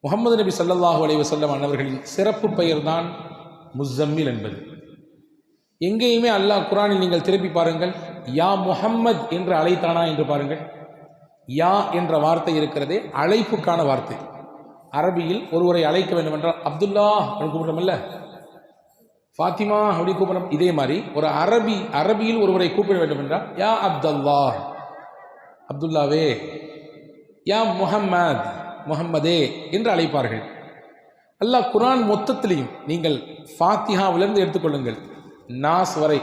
முஹம்மது நபி ஸல்லல்லாஹு அலைஹி வஸல்லம் அன்னவர்களின் சிறப்பு பெயர்தான் முஸம்மில் என்பது. எங்கேயுமே அல்லாஹ் குர்ஆனில் நீங்கள் திருப்பி பாருங்கள், யா முஹம்மத் என்று அழைத்தானா என்று பாருங்கள். யா என்ற வார்த்தை இருக்கிறதே அழைப்புக்கான வார்த்தை. அரபியில் ஒருவரை அழைக்க வேண்டும் என்றால் அப்துல்லா அப்படின்னு கூப்பிடுறோம்ல, ஃபாத்திமா அப்படி கூப்பிடுறோம். இதே மாதிரி ஒரு அரபியில் ஒருவரை கூப்பிட வேண்டும் என்றால் யா அப்துல்லா, அப்துல்லாவே, யா முஹம்மத், முஹம்மதே என்று அழைப்பார்கள். அல்லாஹ் குர்ஆன் மொத்தத்திலையும் நீங்கள் ஃபாத்திஹாவிலிருந்து எடுத்துக்கொள்ளுங்கள் நாஸ் வரை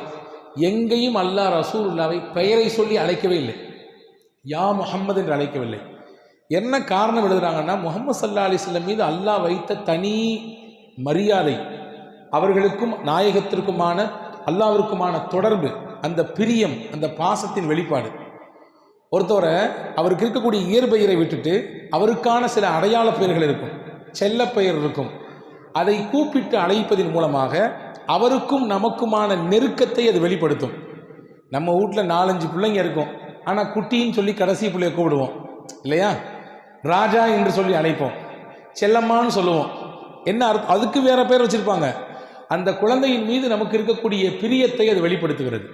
எங்கேயும் அல்லாஹ் ரசூலுல்லாவை பெயரை சொல்லி அழைக்கவே இல்லை, யா முஹம்மது என்று அழைக்கவில்லை. என்ன காரணம் எழுதுறாங்கன்னா, முஹம்மது ஸல்லல்லாஹு அலைஹி வஸல்லம் மீது அல்லாஹ் வைத்த தனி மரியாதை, அவர்களுக்கும் நாயகத்திற்குமான அல்லாஹ்விற்குமான தொடர்பு, அந்த பிரியம், அந்த பாசத்தின் வெளிப்பாடு. ஒருத்தவரை அவருக்கு இருக்கக்கூடிய இயற்பெயரை விட்டுட்டு அவருக்கான சில அடையாள பெயர்கள் இருக்கும், செல்ல பெயர் இருக்கும், அதை கூப்பிட்டு அழைப்பதன் மூலமாக அவருக்கும் நமக்குமான நெருக்கத்தை அது வெளிப்படுத்தும். நம்ம வீட்டில் 4-5 பிள்ளைங்க இருக்கும், ஆனால் குட்டின்னு சொல்லி கடைசி பிள்ளைய கூப்பிடுவோம் இல்லையா? ராஜா என்று சொல்லி அழைப்போம், செல்லம்மான்னு சொல்லுவோம். என்ன அர்த்தம்? அதுக்கு வேற பேர் வச்சிருப்பாங்க. அந்த குழந்தையின் மீது நமக்கு இருக்கக்கூடிய பிரியத்தை அது வெளிப்படுத்துகிறது.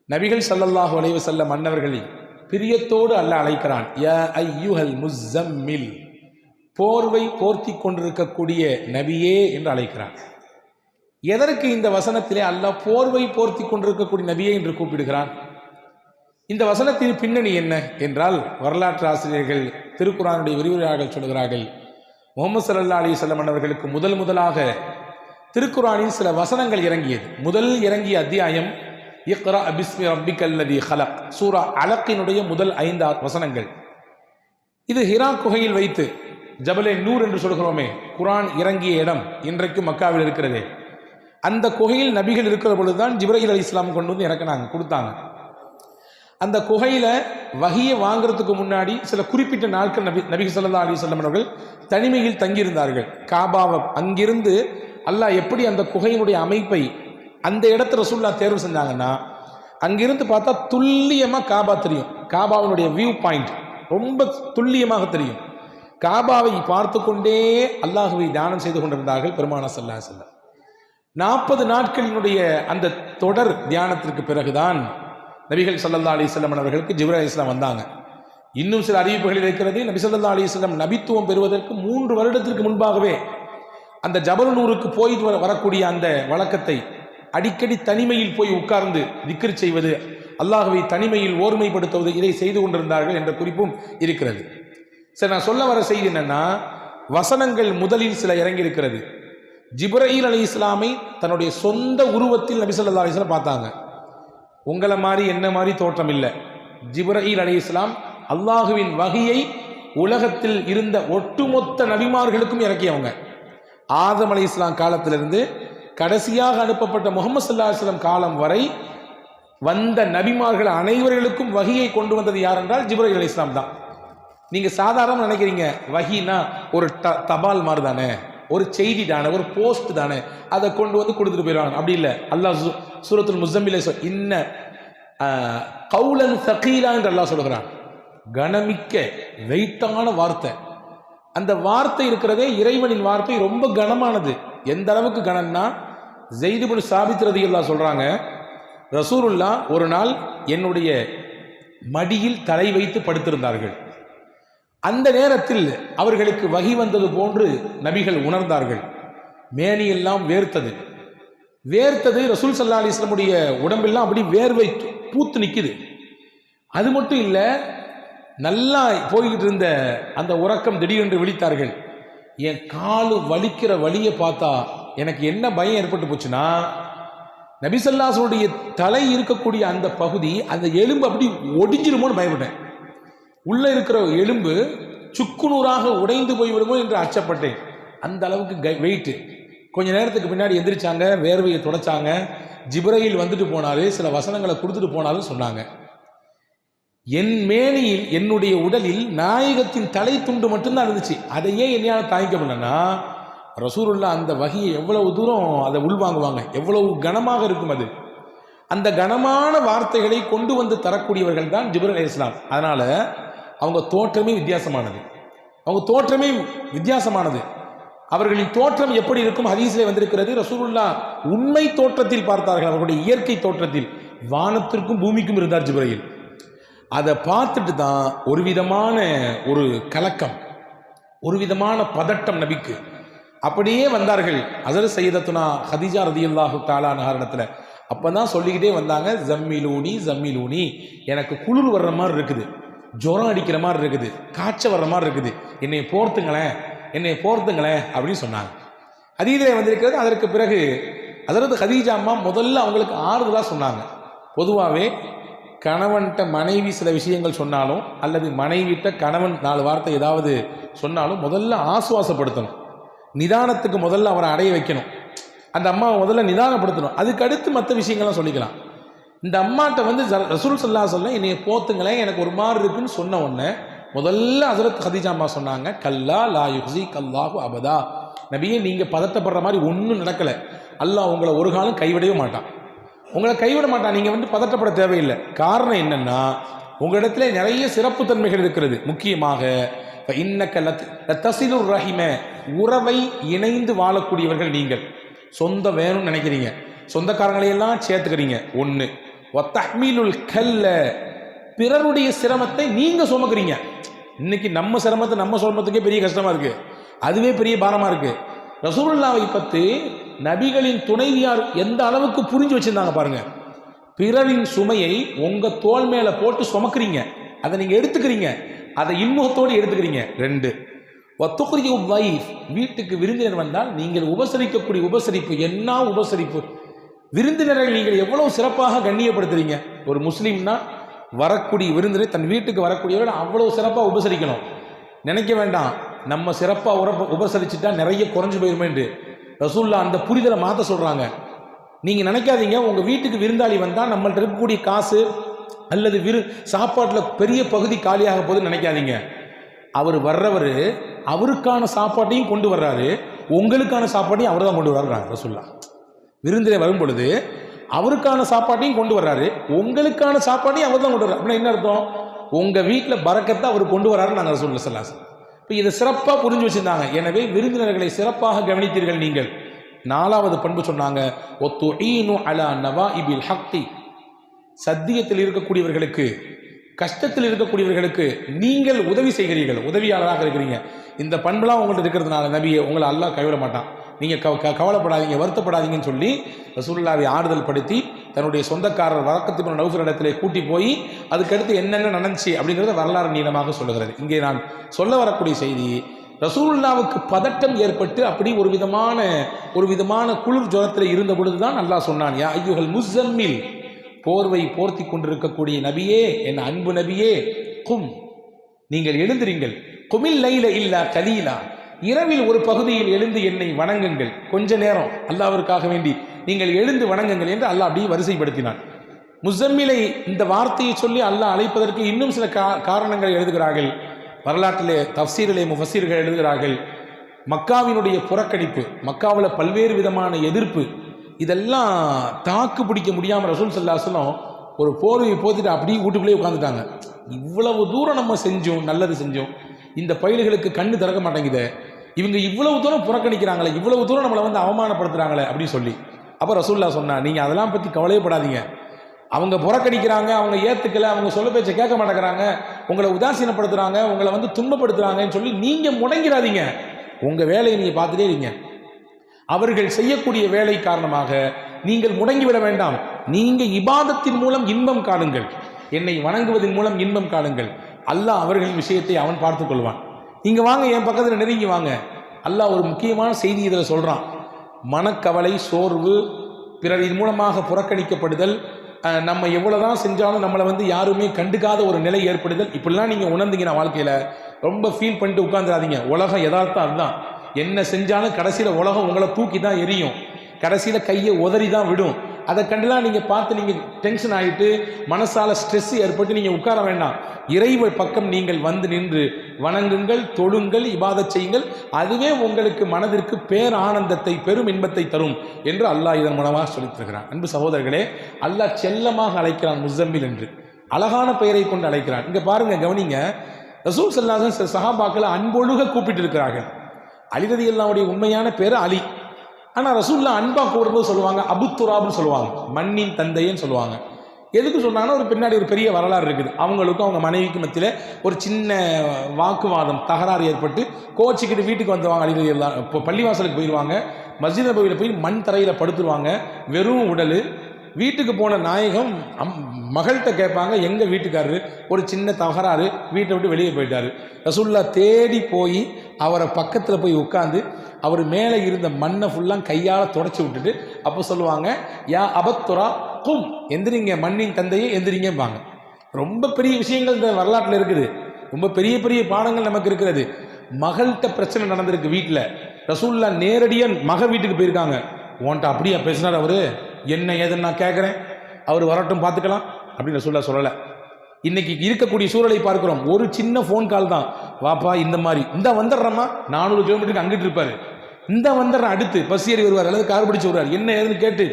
நபிகள் ஸல்லல்லாஹு அலைஹி வஸல்லம் அன்னவர்களை பிரியத்தோடு அல்லாஹ் அழைக்கிறான், யா அய்யுஹல் முஸம்மில், போர்வை போர்த்தி கொண்டிருக்கக்கூடிய நபியே என்று அழைக்கிறான். எதற்கு இந்த வசனத்திலே அல்லாஹ் போர்வை போர்த்தி கொண்டிருக்கக்கூடிய நபியே என்று கூப்பிடுகிறான்? இந்த வசனத்தின் பின்னணி என்ன என்றால், வரலாற்று ஆசிரியர்கள், திருக்குர்ஆனுடைய விரிவுரையாளர்கள் சொல்கிறார்கள், முஹம்மது ஸல்லல்லாஹு அலைஹி வஸல்லம் அவர்களுக்கு முதலாக திருக்குர்ஆனின் சில வசனங்கள் இறங்கியது. முதல் இறங்கிய அத்தியாயம் இக்ரா பிஸ்மி ரப்பிக்கல்லதி ஹலக், சூரா அலக்கினுடைய முதல் 5 வசனங்கள். இது ஹிரா குகையில் வைத்து, ஜபலே நூர் என்று சொல்கிறோமே, குர்ஆன் இறங்கிய இடம் இன்றைக்கு மக்காவில் இருக்கிறதே, அந்த குகையில் நபிகள் இருக்கிற பொழுதுதான் ஜிப்ரீல் அலைஹிஸ்ஸலாம் கொண்டு வந்து இறக்குனாங்க, கொடுத்தாங்க. அந்த குகையில வஹியை வாங்குறதுக்கு முன்னாடி சில குறிப்பிட்ட நாட்கள் நபி ஸல்லல்லாஹு அலைஹி வஸல்லம் அவர்கள் தனிமையில் தங்கியிருந்தார்கள். காபாவை அங்கிருந்து அல்லாஹ் எப்படி அந்த குகையினுடைய அமைப்பை அந்த இடத்துல ரசூலுல்லாஹ் தேர்வு செஞ்சாங்கன்னா, அங்கிருந்து பார்த்தா துல்லியமா காபா தெரியும். காபாவினுடைய வியூ பாயிண்ட் ரொம்ப துல்லியமாக தெரியும். காபாவை பார்த்து கொண்டே அல்லாஹுவை தியானம் செய்து கொண்டிருந்தார்கள் பெருமானார் ஸல்லல்லாஹு அலைஹி வஸல்லம். 40 நாட்களினுடைய அந்த தொடர் தியானத்திற்கு பிறகுதான் நபிகள் ஸல்லல்லாஹு அலைஹி வஸல்லம் அவர்களுக்கு ஜிப்ரீல் அலைஹிஸ்ஸலாம் வந்தாங்க. இன்னும் சில அறிவிப்புகளில் இருக்கிறது, நபி ஸல்லல்லாஹு அலைஹி வஸல்லம் நபித்துவம் பெறுவதற்கு 3 வருடத்திற்கு முன்பாகவே அந்த ஜபல் நூருக்கு போயிட்டு வரக்கூடிய அந்த வழக்கத்தை, அடிக்கடி தனிமையில் போய் உட்கார்ந்து திக்ர் செய்வது, அல்லாஹ்வை தனிமையில் ஓர்மைப்படுத்துவது, இதை செய்து கொண்டிருந்தார்கள் என்ற குறிப்பும் இருக்கிறது. சரி, நான் சொல்ல வர செய்தி என்னன்னா, வசனங்கள் முதலில் சில இறங்கி இருக்கிறது. ஜிப்ரீல் அலைஹிஸ்ஸலாமை தன்னுடைய சொந்த உருவத்தில் நபி ஸல்லல்லாஹு அலைஹி வஸல்லம் பார்த்தாங்க. உங்களை மாதிரி என்ன மாதிரி தோற்றம் இல்லை. ஜிப்ரீல் அலைஹிஸ்ஸலாம் அல்லாஹுவின் வஹியை உலகத்தில் இருந்த ஒட்டுமொத்த நபிமார்களுக்கும் இறக்கியவங்க. ஆதம் அலைஹிஸ்ஸலாம் காலத்திலிருந்து கடைசியாக அனுப்பப்பட்ட முஹம்மது ஸல்லல்லாஹு அலைஹி வஸல்லம் காலம் வரை வந்த நபிமார்கள் அனைவர்களுக்கும் வஹியை கொண்டு வந்தது யார் என்றால் ஜிப்ரீல் அலைஹிஸ்ஸலாம் தான். நீங்க சாதாரண நினைக்கிறீங்க, வஹினா ஒரு தபால் மாதிரி தானே, ஒரு செய்தி தானே, ஒரு போஸ்ட் தானே, அதை கொண்டு வந்து கொடுத்துட்டு போயிடுவாங்க. அப்படி இல்லை. அல்லாஹ் சூரத்துல் முஸம்மில் இன்ன கௌலன் ஸகீலா என்று அல்லாஹ் சொல்கிறான். கனமிக்க வெயிட்டான வார்த்தை. அந்த வார்த்தை இருக்கிறதே இறைவனின் வார்த்தை ரொம்ப கனமானது. எந்த அளவுக்கு கனம்னா, ஸைத் இப்னு சாபித் ரலியல்லாஹு சொல்றாங்க, ரசூலுல்லாஹ் ஒரு நாள் என்னுடைய மடியில் தலை வைத்து படுத்திருந்தார்கள். அந்த நேரத்தில் அவர்களுக்கு வஹி வந்தது போன்று நபிகள் உணர்ந்தார்கள். மேனியெல்லாம் வேர்த்தது. ரசூல் ஸல்லல்லாஹு அலைஹி வஸல்லமுடைய உடம்பெல்லாம் அப்படி வேர்வை பூத்து நிற்குது. அது மட்டும் இல்லை, நல்லா போய்கிட்டு இருந்த அந்த உறக்கம் திடீரென்று விழித்தார்கள். என் காலு வலிக்கிற வலியை பார்த்தா எனக்கு என்ன பயம் ஏற்பட்டு போச்சுன்னா, நபி ஸல்லல்லாஹு அலைஹி வஸல்லம் தலை இருக்கக்கூடிய அந்த பகுதி, அந்த எலும்பு அப்படி ஒடிஞ்சிருமோன்னு பயப்பட்டேன். உள்ள இருக்கிற எலும்பு சுக்குநூறாக உடைந்து போய்விடுமோ என்று அச்சப்பட்டேன். அந்த அளவுக்கு வெயிட். கொஞ்ச நேரத்துக்கு பின்னாடி எந்திரிச்சாங்க, வேர்வையை தொடச்சாங்க. ஜிப்ரீல் வந்துட்டு போனாரு, சில வசனங்களை கொடுத்துட்டு போனாலும் சொன்னாங்க. என் மேனியில், என்னுடைய உடலில் நாயகத்தின் தலை துண்டு மட்டும்தான் இருந்துச்சு. அதையே என்னையால் தாங்கிக்க முடியலன்னா, ரசூலுல்லாஹ் அந்த வஹியை எவ்வளவு தூரம் அதை உள்வாங்குவாங்க, எவ்வளவு கனமாக இருக்கும் அது. அந்த கனமான வார்த்தைகளை கொண்டு வந்து தரக்கூடியவர்கள் தான் ஜிப்ரீல் அலைஹிஸ்ஸலாம். அதனால அவங்க தோற்றமே வித்தியாசமானது. அவங்க தோற்றமே வித்தியாசமானது. அவர்களின் தோற்றம் எப்படி இருக்கும் ஹதீஸிலே வந்திருக்கிறது. ரசூலுல்லாஹ் உண்மை தோற்றத்தில் பார்த்தார்கள், அவர்களுடைய இயற்கை தோற்றத்தில் வானத்திற்கும் பூமிக்கும் இருந்தார் ஜிப்ரீல். அதை பார்த்துட்டு தான் ஒரு விதமான ஒரு கலக்கம், ஒரு விதமான பதட்டம் நபிக்கு. அப்படியே வந்தார்கள் ஹஸரத் சையதத்துனா ஹதீஜா ரலியல்லாஹு தஆலா அன்ஹா இடத்துல. அப்பதான் சொல்லிக்கிட்டே வந்தாங்க, ஜம்மிலூனி ஜம்மிலூனி, எனக்கு குளிர் வர்ற மாதிரி இருக்குது, ஜுரம் அடிக்கிற மாதிரி இருக்குது, காய்ச்சல் வர்ற மாதிரி இருக்குது, என்னை போர்த்துங்களேன் என்னை போர்த்துங்களேன் அப்படின்னு சொன்னாங்க. ஹதீஸிலே வந்திருக்கிறது. அதற்கு பிறகு ஹஸரத் ஹதீஜா அம்மா முதல்ல அவங்களுக்கு ஆறுதலாக சொன்னாங்க. பொதுவாகவே கணவன்கிட்ட மனைவி சில விஷயங்கள் சொன்னாலும் அல்லது மனைவிட்ட கணவன் 4 வார்த்தை ஏதாவது சொன்னாலும் முதல்ல ஆசுவாசப்படுத்தணும், நிதானத்துக்கு முதல்ல அவரை அடைய வைக்கணும், அந்த அம்மாவை முதல்ல நிதானப்படுத்தணும், அதுக்கு அடுத்து மற்ற விஷயங்கள்லாம் சொல்லிக்கலாம். இந்த அம்மாட்ட வந்து ரசூல் ஸல்லல்லாஹு அலைஹி வஸல்லம் என்னைய போத்துங்களேன் எனக்கு ஒரு மாதிரி இருக்குன்னு சொன்ன உடனே முதல்ல ஹஸரத் ஹதீஜா அம்மா சொன்னாங்க, கல்லா லா யுஹ்ஸிக அல்லாஹு அபதா, நபியே நீங்கள் பதட்டப்படுற மாதிரி ஒன்றும் நடக்கலை, அல்லாஹ் உங்களை ஒரு காலம் கைவிடவே மாட்டான், உங்களை கைவிட மாட்டான், நீங்கள் வந்து பதட்டப்பட தேவையில்லை. காரணம் என்னன்னா உங்களிடத்துல நிறைய சிறப்பு தன்மைகள் இருக்கிறது. முக்கியமாக இன்னக்க லதஸிலுர் ரஹிம, உறவை இணைந்து வாழக்கூடியவர்கள் நீங்கள். சொந்தம் வேணும்னு நினைக்கிறீங்க, சொந்தக்காரங்களையெல்லாம் சேர்த்துக்கிறீங்க ஒன்று. வத்தஹ்மீலுல் கல்ல, பிறருடைய சிரமத்தை நீங்க சுமக்கிறீங்க. இன்னைக்கு நம்ம சிரமத்தை நம்ம சுமத்துக்கே பெரிய கஷ்டமா இருக்கு, அதுவே பெரிய பாரமா இருக்கு. ரசூலுல்லாஹை பற்றி நபிகளின் துணைவியார் எந்த அளவுக்கு புரிஞ்சு வச்சிருந்தாங்க பாருங்க. பிறரின் சுமையை உங்க தோள் மேல போட்டு சுமக்கிறீங்க, அதை நீங்க எடுத்துக்கிறீங்க, அதை இன்முகத்தோடு எடுத்துக்கிறீங்க. 2, வீட்டுக்கு விருந்தினர் வந்தால் நீங்கள் உபசரிக்கக்கூடிய உபசரிப்பு என்ன உபசரிப்பு! விருந்தினரை நீங்கள் எவ்வளவு சிறப்பாக கண்ணியப்படுத்துறீங்க. ஒரு முஸ்லீம்னா வரக்கூடிய விருந்தினரை தன் வீட்டுக்கு வரக்கூடியவர்கள் அவ்வளவு சிறப்பாக உபசரிக்கணும். நினைக்க வேண்டாம் நம்ம சிறப்பாக உபசரிச்சுட்டா நிறைய குறைஞ்சு போயிருமே என்று. ரசூலுல்லாஹ் அந்த புரிதலை மாற்ற சொல்றாங்க. நீங்க நினைக்காதீங்க உங்க வீட்டுக்கு விருந்தாளி வந்தா நம்மள்ட்ட இருக்கக்கூடிய காசு அல்லது சாப்பாட்டில் பெரிய பகுதி காலியாக போகுதுன்னு நினைக்காதீங்க. அவர் வர்றவர் அவருக்கான சாப்பாட்டையும் கொண்டு வர்றாரு, உங்களுக்கான சாப்பாட்டையும் அவர் தான் கொண்டு வர்றாரு. ரசூலுல்லாஹ் விருந்திலே வரும் பொழுது அவருக்கான சாப்பாட்டையும் கொண்டு வர்றாரு, உங்களுக்கான சாப்பாட்டையும் அவர் தான் கொண்டு வர்றாரு. அப்படின்னா என்ன அர்த்தம்? உங்க வீட்டில் பரக்கத்தை அவர் கொண்டு வர்றாரு. நாங்கள் ரசூலுல்லாஹ் ஸல்லல்லாஹு அலைஹி வஸல்லம் இப்போ இதை சிறப்பாக புரிஞ்சு வச்சிருந்தாங்க. எனவே விருந்தினர்களை சிறப்பாக கவனித்தீர்கள் நீங்கள். 4வது பண்பு சொன்னாங்க, ஒத்துஈனு அலா நவாஇபில் ஹக்கி, சத்தியத்தில் இருக்கக்கூடியவர்களுக்கு, கஷ்டத்தில் இருக்கக்கூடியவர்களுக்கு நீங்கள் உதவி செய்கிறீர்கள், உதவியாளராக இருக்கிறீங்க. இந்த பண்புலாம் உங்கள்கிட்ட இருக்கிறதுனால நபியை உங்களை அல்லாஹ் கைவிட மாட்டான், நீங்கள் கவலைப்படாதீங்க, வருத்தப்படாதீங்கன்னு சொல்லி ரசூலுல்லாஹ்வை ஆறுதல் படுத்தி தன்னுடைய சொந்தக்காரர் வரக்கத் இப்னு நௌஃபல் இடத்திலே கூட்டி போய் அதுக்கடுத்து என்னென்ன நடந்துச்சு அப்படிங்கிறத வரலாறு நீளமாக சொல்லுகிறது. இங்கே நான் சொல்ல வரக்கூடிய செய்தி, ரசூலுல்லாஹ்வுக்கு பதட்டம் ஏற்பட்டு அப்படி ஒரு விதமான குளிர் ஜுரத்தில் இருந்த பொழுதுதான் அல்லாஹ் சொன்னான், யா அய்யுஹல் முஸம்மில், போர்வை போர்த்தி கொண்டிருக்கக்கூடிய நபியே, என் அன்பு நபியே, கும், நீங்கள் எழுந்திருங்கள், குமில் லைல இல்லா கலீலா, இரவில் ஒரு பகுதியில் எழுந்து என்னை வணங்குங்கள், கொஞ்ச நேரம் அல்லாஹ்விற்காக வேண்டி நீங்கள் எழுந்து வணங்குங்கள் என்று அல்லாஹ் அப்படியே வரிசைப்படுத்தினான். முஸம்மிலை இந்த வார்த்தையை சொல்லி அல்லாஹ் அழைப்பதற்கு இன்னும் சில காரணங்கள் எழுதுகிறார்கள். வரலாற்றிலே தஃப்சீரிலே முஃபஸீர்கள் எழுதுகிறார்கள், மக்காவினுடைய புறக்கணிப்பு, மக்காவில் பல்வேறு விதமான எதிர்ப்பு, இதெல்லாம் தாக்கு பிடிக்க முடியாமல் ரசூல் ஸல்லல்லாஹு அலைஹி வஸல்லம் ஒரு போர்வையை போத்திட்டு அப்படியே வீட்டுக்குள்ளேயே உட்காந்துட்டாங்க. இவ்வளவு தூரம் நம்ம செஞ்சோம், நல்லது செஞ்சோம், இந்த பயில்களுக்கு கண்ணு திறக்க மாட்டேங்குது, இவங்க இவ்வளவு தூரம் புறக்கணிக்கிறாங்களே, இவ்வளவு தூரம் நம்மளை வந்து அவமானப்படுத்துறாங்களே அப்படின்னு சொல்லி. அப்போ ரசூலுல்லாஹ் சொன்னா, நீங்கள் அதெல்லாம் பற்றி கவலையப்படாதீங்க, அவங்க புறக்கணிக்கிறாங்க, அவங்க ஏற்றுக்கலை, அவங்க சொல்ல பேச்சை கேட்க மாட்டேங்கிறாங்க, உங்களை உதாசீனப்படுத்துகிறாங்க, உங்களை வந்து துன்பப்படுத்துகிறாங்கன்னு சொல்லி நீங்கள் முடங்கிறாதீங்க, உங்கள் வேலையை நீங்கள் பார்த்துட்டே இருங்க. அவர்கள் செய்யக்கூடிய வேலை காரணமாக நீங்கள் முடங்கிவிட வேண்டாம். நீங்கள் இபாதத்தின் மூலம் இன்பம் காணுங்கள், என்னை வணங்குவதன் மூலம் இன்பம் காணுங்கள், அல்லாஹ் அவர்களின் விஷயத்தை அவன் பார்த்துக் கொள்வான். நீங்க வாங்க, என் பக்கத்தில் நெருங்கி வாங்க. அல்லாஹ் ஒரு முக்கியமான செய்தி இதில் சொல்றான். மனக்கவலை, சோர்வு, பிறரின் மூலமாக புறக்கணிக்கப்படுதல், நம்ம எவ்வளவுதான் செஞ்சாலும் நம்மளை வந்து யாருமே கண்டுக்காத ஒரு நிலை ஏற்படுதல், இப்படிலாம் நீங்க உணர்ந்தீங்கன்னா வாழ்க்கையில ரொம்ப ஃபீல் பண்ணிட்டு உட்கார்ந்துடாதீங்க. உலகம் யதார்த்தம் அதுதான். என்ன செஞ்சாலும் கடைசியில உலகம் உங்களை தூக்கி தான் எரியும், கடைசியில கையை உதறி தான் விடும். அதை கண்டுலாம் நீங்க பார்த்து நீங்க டென்ஷன் ஆகிட்டு மனசால ஸ்ட்ரெஸ் ஏற்பட்டு நீங்க உட்கார வேண்டாம். இறைவ பக்கம் நீங்கள் வந்து நின்று வணங்குங்கள், தொழுங்கள், இபாதத் செய்யுங்கள், அதுவே உங்களுக்கு மனதிற்கு பேர் ஆனந்தத்தை, பெரும் இன்பத்தை தரும் என்று அல்லாஹ் இதன் மூலமாக சொல்லித் தருகிறான். அன்பு சகோதரர்களே, அல்லாஹ் செல்லமாக அழைக்கிறான் முஸம்மில் என்று, அழகான பெயரை கொண்டு அழைக்கிறான். இங்க பாருங்க, கவனிங்க, ரசூல் ஸல்லல்லாஹு அலைஹி வஸல்லம் சஹாபாக்களை அன்பொழுக கூப்பிட்டு இருக்கிறார்கள். அலி ரலியல்லாஹுடைய உண்மையான பேர் அலி. ஆனால் ரசூல்லா அன்பா கூடும்போது சொல்லுவாங்க அபுத்துராப்னு சொல்லுவாங்க, மண்ணின் தந்தைன்னு சொல்லுவாங்க. எதுக்கு சொன்னாங்கன்னா ஒரு பின்னாடி ஒரு பெரிய வரலாறு இருக்குது. அவங்களுக்கும் அவங்க மனைவிக்கு மத்தியில் ஒரு சின்ன வாக்குவாதம் தகராறு ஏற்பட்டு கோச்சிக்கிட்டு வீட்டுக்கு வந்துவாங்க. அலி ரலியல்லாஹு இப்போ பள்ளிவாசலுக்கு போயிடுவாங்க. மஸ்ஜித் நபவியில் போய் மண் தரையில் படுத்துருவாங்க, வெறும் உடல். வீட்டுக்கு போன நாயகம் மகள்கிட்ட கேட்பாங்க, எங்கள் வீட்டுக்காரரு ஒரு சின்ன தகராறு, வீட்டை விட்டு வெளியே போயிட்டாரு. ரசூல்லா தேடி போய் அவரை பக்கத்தில் போய் உட்காந்து அவர் மேலே இருந்த மண்ணை ஃபுல்லாக கையால் தொடச்சி விட்டுட்டு அப்போ சொல்லுவாங்க, யா அபத்துரா கும், எந்திரிங்க மண்ணின் தந்தையே எந்திரிங்கம்பாங்க. ரொம்ப பெரிய விஷயங்கள் இந்த வரலாற்றில் இருக்குது. ரொம்ப பெரிய பெரிய பாடங்கள் நமக்கு இருக்கிறது. மகள்கிட்ட பிரச்சனை நடந்திருக்கு வீட்டில். ரசூல்லா நேரடியாக மக வீட்டுக்கு போயிருக்காங்க. உன்ட்ட அப்படியா பேசினார் அவரு, என்ன ஏதுன்னு நான் கேட்குறேன், அவர் வரட்டும் பார்த்துக்கலாம் அப்படின்னு ரசூல்லா சொல்லலை. இன்னைக்கு இருக்கக்கூடிய சூழலை பார்க்கிறோம். ஒரு சின்ன ஃபோன் கால் தான், வாப்பா இந்த மாதிரி இந்த வந்துடுறம்மா, 400 கிலோமீட்டருக்கு அங்கிட்டு இருப்பாரு, இந்த வந்துடுறேன், அடுத்து பஸ் ஏறி வருவார் அல்லது கார் பிடிச்சு வருவார், என்ன ஏதுன்னு கேட்டு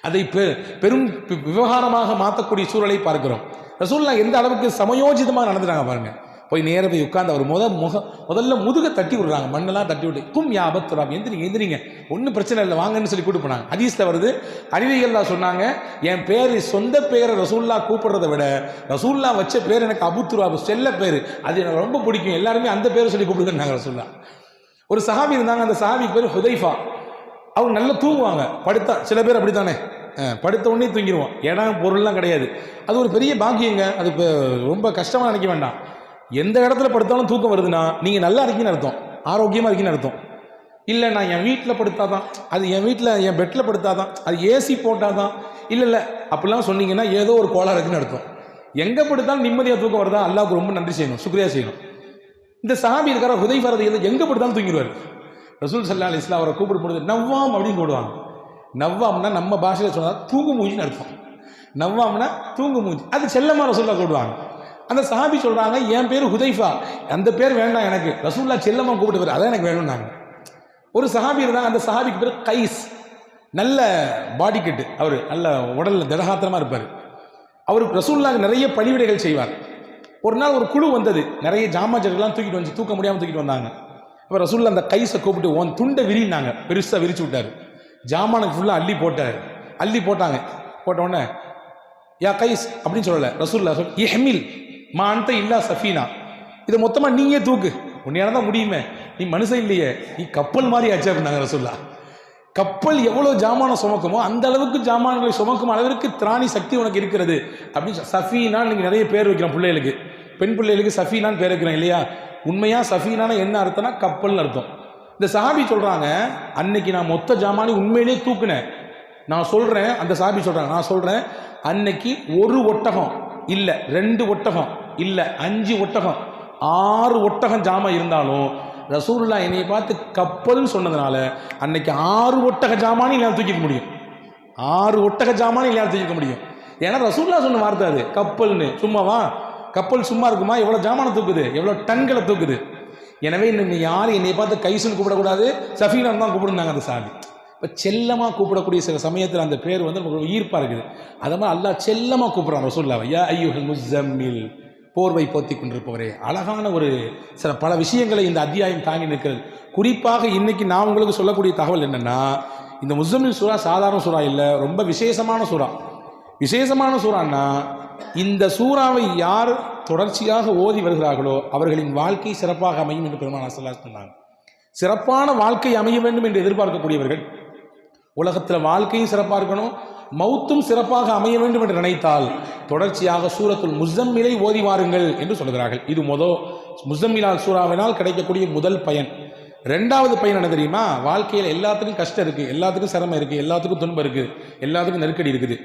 அதை பெரும் விவகாரமாக மாற்றக்கூடிய சூழலை பார்க்கிறோம். ரசூல்லா எந்த அளவுக்கு சமயோஜிதமாக நடந்துட்டாங்க பாருங்க. போய் நேர போய் உட்கார்ந்து அவர் முதல்ல முதுகை தட்டி விடுறாங்க, மண்ணெல்லாம் தட்டி விட்டு, கும் யா அபத்துராப், எந்திரிங்க ஒன்றும் பிரச்சனை இல்லை வாங்கன்னு சொல்லி கூப்பிட்டு போனாங்க. ஹதீஸ்ல வருது, அலி ரலியல்லாஹு சொன்னாங்க, என் பேர் சொந்த பேரை ரசூல்லா கூப்பிடுறத விட ரசூல்லா வச்ச பேர் எனக்கு அபுத்துராப், செல்ல பேர், அது எனக்கு ரொம்ப பிடிக்கும், எல்லாருமே அந்த பேரை சொல்லி கூப்பிடுங்க ரசூல்லா. ஒரு சஹாபி இருந்தாங்க, அந்த சஹாபிக்கு பேர் ஹுதைஃபா. அவங்க நல்லா தூங்குவாங்க படுத்தா. சில பேர் அப்படித்தானே, படுத்த உடனே தூங்கிடுவோம், இடம் பொருள்லாம் கிடையாது. அது ஒரு பெரிய பாக்கியங்க. அது ரொம்ப கஷ்டமாக நினைக்க வேண்டாம். எந்த இடத்துல படுத்தாலும் தூக்கம் வருதுன்னா நீங்கள் நல்லா இருக்கீங்கன்னு அர்த்தம், ஆரோக்கியமாக இருக்கீங்கன்னு அர்த்தம். இல்லை நான் என் வீட்டில் படுத்தாதான், அது என் வீட்டில் என் பெட்டில் படுத்தாதான், அது ஏசி போட்டால் தான், இல்லை அப்படிலாம் சொன்னீங்கன்னா ஏதோ ஒரு கோளாறு இருக்குன்னு அர்த்தம். எங்கே படுத்தாலும் நிம்மதியாக தூக்கம் வருதா, அல்லாஹ்வுக்கு ரொம்ப நன்றி செய்யணும், சுக்ரியா செய்யணும். இந்த சஹாபி இருக்கிற ஹுதைஃபா ரலியல்லாஹு எங்கே படுத்தாலும் தூங்கிடுவார். ரசூல் ஸல்லல்லாஹு அலைஹி வஸல்லம் அவரை கூப்பிட்டு போடுறது நவ்வாம் அப்படின்னு கூடுவாங்க. நவ்வாம்னா நம்ம பாஷையில் சொன்னால் தூங்கு மூஞ்சின்னு அர்த்தம். நவ்வாம்னா தூங்கு மூஞ்சி, அது செல்லமாக ரசூல்லா கூடுவாங்க. அந்த சஹாபி சொல்றாங்க, என் பேர் ஹுதைஃபா, அந்த பேர் வேண்டாம் எனக்கு, ரசூல்லா செல்லமா கூப்பிட்டு பேர் அதான் எனக்கு வேணும்னாங்க. ஒரு சஹாபி இருந்தாங்க, அந்த சஹாபிக்கு பேர் கைஸ். நல்ல பாடி கட்டு, அவர் நல்ல உடல்ல திடகாத்திரமா இருப்பார். அவருக்கு ரசூலுல்லாஹ் நிறைய பணிவிடைகள் செய்வார். ஒரு நாள் ஒரு குழு வந்தது, நிறைய ஜாமாஜெல்லாம் தூக்கிட்டு வந்து தூக்க முடியாமல் தூக்கிட்டு வந்தாங்க. அப்போ ரசூலுல்லாஹ் அந்த கைஸை கூப்பிட்டு உன் துண்டை விரினாங்க, பெருசாக விரிச்சு விட்டார். ஜாமானுக்கு ஃபுல்லாக அள்ளி போட்டாங்க. போட்ட உடனே யா கைஸ் அப்படின்னு சொல்லலை, ரசூலுல்லாஹ் சொல் இஹ்மில் மா அன்த இல்லா சஃபீனா, இதை மொத்தமாக நீயே தூக்கு, உன்னையால தான் முடியுமே, நீ மனுஷன் இல்லையே, நீ கப்பல் மாதிரி ஆச்சு அப்படின்னாங்க ரசூலுல்லாஹ். கப்பல் எவ்வளோ ஜாமானம் சுமக்குமோ அந்த அளவுக்கு ஜாமான்களை சுமக்கும் அளவிற்கு திராணி சக்தி உனக்கு இருக்கிறது அப்படின்னு. சஃபீனா நீங்கள் நிறைய பேர் வைக்கிறோம் பிள்ளைகளுக்கு, பெண் பிள்ளைகளுக்கு சஃபீனான்னு பேர் வைக்கிறோம் இல்லையா. உண்மையாக சஃபீனான என்ன அர்த்தம்னா கப்பல்னு அர்த்தம். இந்த சஹாபி சொல்கிறாங்க, அன்னைக்கு நான் மொத்த ஜாமானி உண்மையிலேயே தூக்குனேன். நான் சொல்கிறேன், அந்த சஹாபி சொல்கிறாங்க, நான் சொல்கிறேன், அன்னைக்கு ஒரு ஒட்டகம் இல்லை, 2 ஒட்டகம் இல்லை, 5 ஒட்டகம், 6 ஒட்டகம் ஜாமான் இருந்தாலும் ரசூலுல்லாஹ் என்னைய பார்த்து கப்பல்னு சொன்னதுனால அன்னைக்கு 6 ஒட்டக ஜாமானி இல்லையா தூக்கிக்க முடியும். 6 ஒட்டக ஜாமானி இல்லையா தூக்கிக்க முடியும். ஏன்னா ரசூலுல்லாஹ் சொன்ன வார்த்தை அது, கப்பல்னு. சும்மாவா கப்பல் சும்மா இருக்குமா? எவ்வளோ ஜாமானை தூக்குது, எவ்வளோ டன்களை தூக்குது. எனவே இன்னும் யாரும் என்னை பார்த்து கைசுன்னு கூப்பிடக்கூடாது, சஃபீனான் தான் கூப்பிடுனாங்க அந்த சாமி. இப்போ செல்லமாக கூப்பிடக்கூடிய சில சமயத்தில் அந்த பேர் வந்து நமக்கு ஈர்ப்பாக இருக்குது. அதை மாதிரி அல்லாஹ் செல்லமாக கூப்பிட்றான் ரசூலுல்லாஹ், யா அய்யுஹல் முஸம்மில், போர்வை போத்தி கொண்டிருப்பவரே. அழகான ஒரு சில பல விஷயங்களை இந்த அத்தியாயம் தாங்கி நிற்கிறது. குறிப்பாக இன்னைக்கு நான் உங்களுக்கு சொல்லக்கூடிய தகவல் என்னென்னா, இந்த முஸம்மில் சூரா சாதாரண சூறா இல்லை, ரொம்ப விசேஷமான சூறா. விசேஷமான சூறான்னா, இந்த சூறாவை யார் தொடர்ச்சியாக ஓதி வருகிறார்களோ அவர்களின் வாழ்க்கை சிறப்பாக அமையும் என்று பெருமானார் ஸல்லல்லாஹு அலைஹி வஸல்லம் சொன்னாங்க. சிறப்பான வாழ்க்கை அமைய வேண்டும் என்று எதிர்பார்க்கக்கூடியவர்கள், உலகத்தில் வாழ்க்கையும் சிறப்பாக இருக்கணும், மௌத்தும் சிறப்பாக அமைய வேண்டும் என்று நினைத்தால் தொடர்ச்சியாக சூரத்துல் முஸம்மிலை ஓதி வாருங்கள் என்று சொல்கிறார்கள். இது முஸம்மிலால் சூறாவினால் கிடைக்கக்கூடிய முதல் பயன். 2வது பயன் என்ன தெரியுமா? வாழ்க்கையில் எல்லாத்துக்கும் கஷ்டம் இருக்குது, எல்லாத்துக்கும் சிரமம் இருக்குது, எல்லாத்துக்கும் துன்பம் இருக்குது, எல்லாத்துக்கும் நெருக்கடி இருக்குது.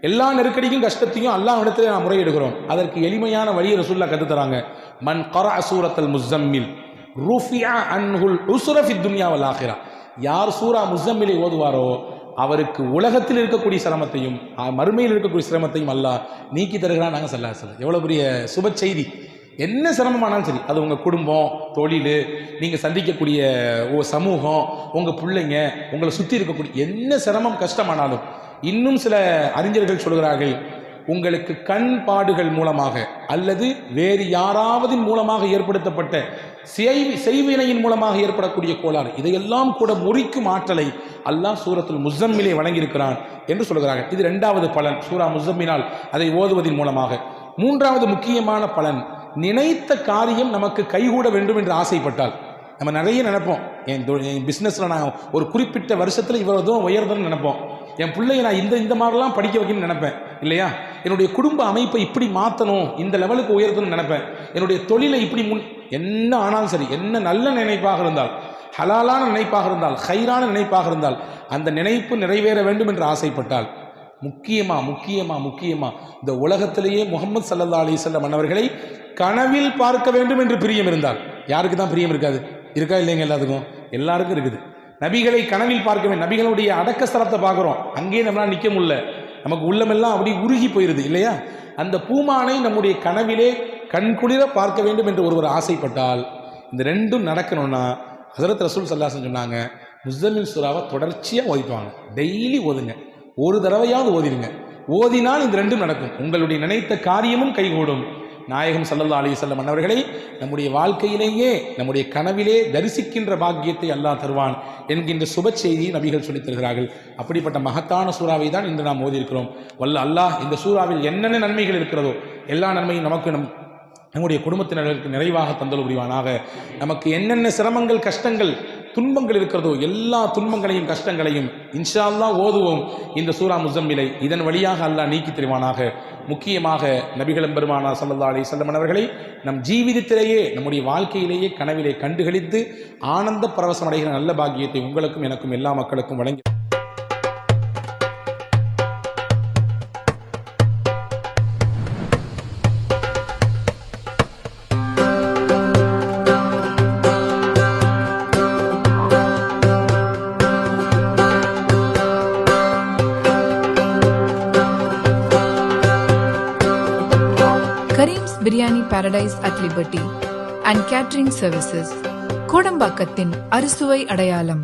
எல்லா நெருக்கடிக்கும் கஷ்டத்தையும் அல்லாஹ் இடத்துல நான் முறையிடுகிறோம். அதற்கு எளிமையான வழியை ரசூலுல்லாஹ் கற்று தராங்க. மன் கரஅ சூரத்துல் முஸம்மில் ருஃபிஅ அன்ஹுல் உஸ்ர ஃபித் துன்யா வல் ஆখিরা. யார் சூரா முஸம்மிலை ஓதுவாரோ அவருக்கு உலகத்தில் இருக்கக்கூடிய சிரமத்தையும் மறுமையில் இருக்கக்கூடிய சிரமத்தையும் அல்லாஹ் நீக்கி தருகிறான். நாங்கள் ஸல்லல்லாஹு அலைஹி வஸல்லம். எவ்வளோ பெரிய சுப செய்தி. என்ன சிரமமானாலும் சரி, அது உங்கள் குடும்பம், தொழில், நீங்கள் சந்திக்கக்கூடிய சமூகம், உங்கள் பிள்ளைங்க, உங்களை சுற்றி இருக்கக்கூடிய என்ன சிரமம் கஷ்டமானாலும், இன்னும் சில அறிஞர்கள் சொல்கிறார்கள், உங்களுக்கு கண் பாடுகள் மூலமாக அல்லது வேறு யாராவதின் மூலமாக ஏற்படுத்தப்பட்ட செய்வினையின் மூலமாக ஏற்படக்கூடிய கோளாறு, இதையெல்லாம் கூட முறிக்கும் ஆற்றலை அல்லாஹ் சூரத்துல் முஸம்மிலே வழங்கியிருக்கிறான் என்று சொல்கிறார்கள். இது இரண்டாவது பலன், சூரா முஸம்மினால் அதை ஓதுவதன் மூலமாக. மூன்றாவது முக்கியமான பலன், நினைத்த காரியம் நமக்கு கைகூட வேண்டும் என்று ஆசைப்பட்டால். நம்ம நிறைய நினைப்போம், என் பிஸ்னஸில் நான் ஒரு குறிப்பிட்ட வருஷத்தில் இவ்வளவு தூரம் உயர்தன்னு நினைப்போம், என் பிள்ளையை நான் இந்த மாதிரிலாம் படிக்க வைக்கணும்னு நினைப்பேன் இல்லையா, என்னுடைய குடும்ப அமைப்பை இப்படி மாற்றணும், இந்த லெவலுக்கு உயர்த்தணும்னு நினைப்பேன், என்னுடைய தொழிலை இப்படி என்ன ஆனாலும் சரி, என்ன நல்ல நினைப்பாக இருந்தால், ஹலாலான நினைப்பாக இருந்தால், ஹைரான நினைப்பாக இருந்தால், அந்த நினைப்பு நிறைவேற வேண்டும் என்று ஆசைப்பட்டால், முக்கியமா இந்த உலகத்திலேயே முஹம்மது ஸல்லல்லாஹு அலைஹி வஸல்லம் அன்னவர்களை கனவில் பார்க்க வேண்டும் என்று பிரியம் இருந்தால், யாருக்கு தான் பிரியம் இருக்காது? இருக்கா இல்லைங்க? எல்லாருக்கும் இருக்குது. நபிகளை கனவில் பார்க்க வேண்டும். நபிகளுடைய அடக்க ஸ்தலத்தை பார்க்குறோம், அங்கேயே நம்மளால் நிற்க முடியல, நமக்கு உள்ளமெல்லாம் அப்படி உருகி போயிருது இல்லையா? அந்த பூமானை நம்முடைய கனவிலே கண்குளிர பார்க்க வேண்டும் என்று ஒருவர் ஆசைப்பட்டால், இந்த ரெண்டும் நடக்கணும்னா ஹஸரத் ரசூல் ஸல்லல்லாஹு அலைஹி வஸல்லம் சொன்னாங்க, முஸம்மில் சூராவை தொடர்ச்சியாக ஓதிட்டுவாங்க. டெய்லி ஓதுங்க, ஒரு தடவையாவது ஓதிடுங்க. ஓதினால் இந்த ரெண்டும் நடக்கும், உங்களுடைய நினைத்த காரியமும் கைகூடும். நாயகம் ஸல்லல்லாஹு அலைஹி வஸல்லம் அன்னவர்களை நம்முடைய வாழ்க்கையிலேயே நம்முடைய கனவிலே தரிசிக்கின்ற பாக்கியத்தை அல்லாஹ் தருவான் என்கின்ற சுப செய்தியை நபிகள் சொல்லித் தருகிறார்கள். அப்படிப்பட்ட மகத்தான சூறாவை தான் இன்று நாம் ஓதியிருக்கிறோம். வல்ல அல்லாஹ் இந்த சூறாவில் என்னென்ன நன்மைகள் இருக்கிறதோ எல்லா நன்மையும் நமக்கு நம்முடைய குடும்பத்தினர்களுக்கு நிறைவாக தந்தல் புரிவானாக. நமக்கு என்னென்ன சிரமங்கள், கஷ்டங்கள், துன்பங்கள் இருக்கிறதோ எல்லா துன்பங்களையும் கஷ்டங்களையும் இன்ஷா அல்லாஹ் ஓதுவோம் இந்த சூரா முஸம்மிலை. இதன் வழியாக அல்லாஹ் நீக்கி தருவானாக. முக்கியமாக நபிகள் பெருமானார் ஸல்லல்லாஹு அலைஹி வஸல்லம் அவர்களை நம் ஜீவிதத்திலேயே நம்முடைய வாழ்க்கையிலேயே கனவிலே கண்டுகளித்து ஆனந்த பரவசம் அடைகிற நல்ல பாக்கியத்தை உங்களுக்கும் எனக்கும் எல்லா மக்களுக்கும் வழங்கி Kareem's Biryani Paradise at Liberty and Catering Services, கோடம்பாக்கத்தின் அறுசுவை அடையாளம்.